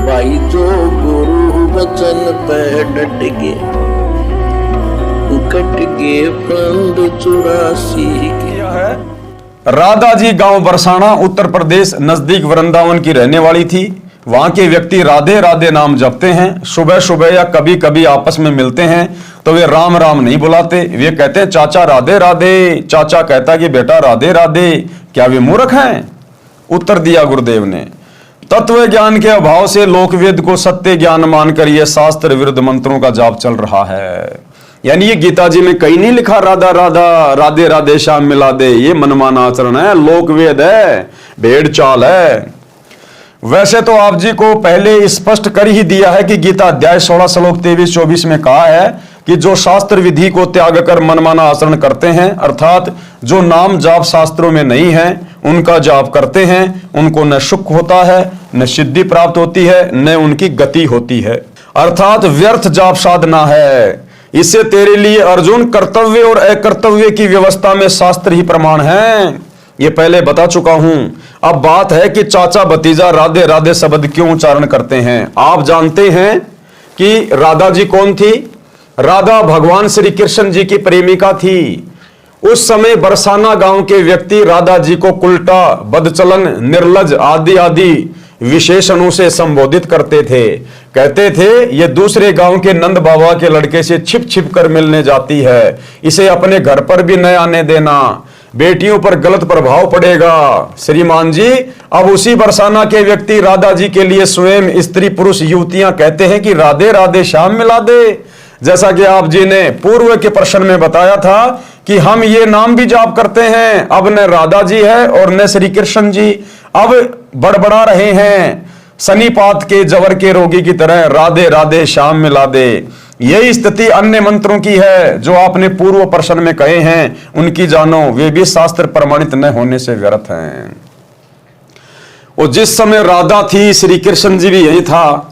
भाई जो गुरु वचन पे डट गए, कट गए फंद 84 के। राधा जी गांव बरसाना उत्तर प्रदेश नजदीक वृंदावन की रहने वाली थी। वहां के व्यक्ति राधे राधे नाम जपते हैं। सुबह सुबह या कभी कभी आपस में मिलते हैं तो वे राम राम नहीं बुलाते, वे कहते हैं चाचा राधे राधे। चाचा कहता कि बेटा राधे राधे, क्या वे मूर्ख हैं? उत्तर दिया गुरुदेव ने, तत्व ज्ञान के अभाव से लोकवेद को सत्य ज्ञान मानकर यह शास्त्र विरुद्ध मंत्रों का जाप चल रहा है। यानी ये गीता जी में कहीं नहीं लिखा राधा राधा, राधे राधे श्याम मिला दे। ये मनमाना आचरण है, लोकवेद है, भेड़ चाल है। वैसे तो आप जी को पहले स्पष्ट कर ही दिया है कि गीता अध्याय 16 श्लोक 23-24 में कहा है कि जो शास्त्र विधि को त्याग कर मनमाना आचरण करते हैं, अर्थात जो नाम जाप शास्त्रों में नहीं है उनका जाप करते हैं, उनको न सुख होता है, न सिद्धि प्राप्त होती है, न उनकी गति होती है, अर्थात व्यर्थ जाप साधना है। इससे तेरे लिए अर्जुन कर्तव्य और अकर्तव्य की व्यवस्था में शास्त्र ही प्रमाण है, ये पहले बता चुका हूं। अब बात है कि चाचा भतीजा राधे राधे शब्द क्यों उच्चारण करते हैं। आप जानते हैं कि राधा जी कौन थी? राधा भगवान श्री कृष्ण जी की प्रेमिका थी। उस समय बरसाना गांव के व्यक्ति राधा जी को उल्टा, बदचलन, निर्लज आदि आदि विशेषणों से संबोधित करते थे। कहते थे ये दूसरे गांव के नंद बाबा के लड़के से छिप छिप कर मिलने जाती है, इसे अपने घर पर भी न आने देना, बेटियों पर गलत प्रभाव पड़ेगा। श्रीमान जी, अब उसी बरसाना के व्यक्ति राधा जी के लिए स्वयं स्त्री पुरुष युवतियां कहते हैं कि राधे राधे श्याम मिला दे। जैसा कि आप जी ने पूर्व के प्रश्न में बताया था कि हम ये नाम भी जाप करते हैं, अब न राधा जी है और न श्री कृष्ण जी। अब बड़बड़ा रहे हैं सनीपात के जवर के रोगी की तरह, राधे राधे श्याम मिला दे। यही स्थिति अन्य मंत्रों की है जो आपने पूर्व प्रश्न में कहे हैं, उनकी जानो, वे भी शास्त्र प्रमाणित न होने से व्यर्थ हैं। और जिस समय राधा थी श्री कृष्ण जी भी यही था,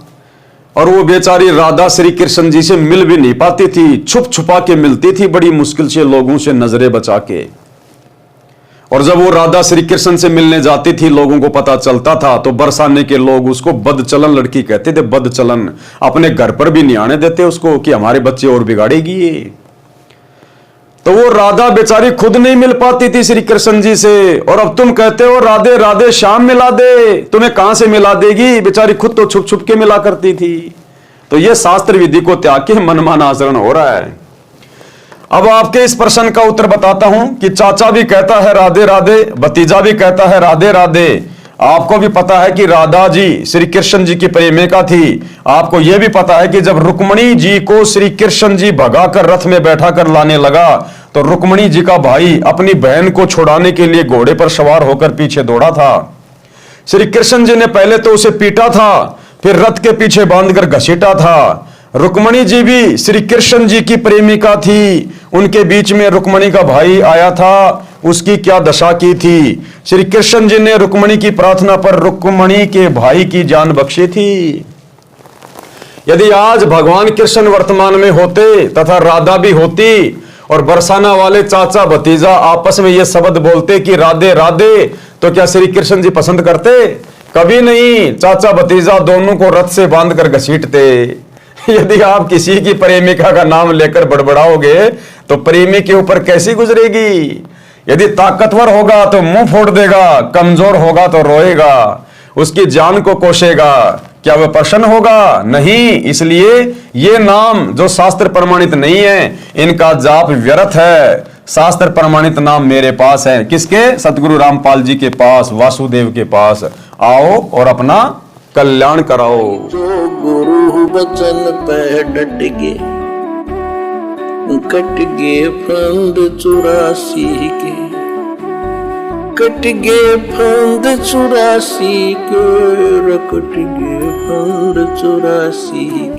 और वो बेचारी राधा श्री कृष्ण जी से मिल भी नहीं पाती थी, छुप छुपा के मिलती थी, बड़ी मुश्किल से लोगों से नजरें बचा के। और जब वो राधा श्री कृष्ण से मिलने जाती थी, लोगों को पता चलता था तो बरसाने के लोग उसको बदचलन लड़की कहते थे, बदचलन। अपने घर पर भी नहीं आने देते उसको कि हमारे बच्चे और बिगाड़ेगी ये। तो वो राधा बेचारी खुद नहीं मिल पाती थी श्री कृष्ण जी से, और अब तुम कहते हो राधे राधे श्याम मिला दे, तुम्हें कहां से मिला देगी? बेचारी खुद तो छुप छुप के मिला करती थी। तो ये शास्त्र विधि को त्याग के मनमाना आचरण हो रहा है। अब आपके इस प्रश्न का उत्तर बताता हूं कि चाचा भी कहता है राधे राधे, भतीजा भी कहता है राधे राधे। आपको भी पता है कि राधा जी श्री कृष्ण जी की प्रेमिका थी। आपको यह भी पता है कि जब रुक्मणी जी को श्री कृष्ण जी भगाकर रथ में बैठा कर लाने लगा तो रुक्मणी जी का भाई अपनी बहन को छुड़ाने के लिए घोड़े पर सवार होकर पीछे दौड़ा था। श्री कृष्ण जी ने पहले तो उसे पीटा था, फिर रथ के पीछे बांधकर घसीटा था। रुक्मणी जी भी श्री कृष्ण जी की प्रेमिका थी, उनके बीच में रुक्मणी का भाई आया था, उसकी क्या दशा की थी। श्री कृष्ण जी ने रुक्मणी की प्रार्थना पर रुक्मणी के भाई की जान बख्शी थी। यदि आज भगवान कृष्ण वर्तमान में होते तथा राधा भी होती और बरसाना वाले चाचा भतीजा आपस में ये शब्द बोलते कि राधे राधे, तो क्या श्री कृष्ण जी पसंद करते? कभी नहीं। चाचा भतीजा दोनों को रथ से बांधकर घसीटते। यदि आप किसी की प्रेमिका का नाम लेकर बड़बड़ाओगे तो प्रेमी के ऊपर कैसी गुजरेगी? यदि ताकतवर होगा तो मुंह फोड़ देगा, कमजोर होगा तो रोएगा, उसकी जान को कोसेगा। क्या वह प्रसन्न होगा? नहीं। इसलिए ये नाम जो शास्त्र प्रमाणित नहीं है, इनका जाप व्यर्थ है। शास्त्र प्रमाणित नाम मेरे पास है। किसके? सतगुरु रामपाल जी के पास, वासुदेव के पास। आओ और अपना कल्याण कराओ। जो गुरु वचन पे डट गए, कट गए फंद 84 के, कट गए फंद 84 के, कट गए फंद 84।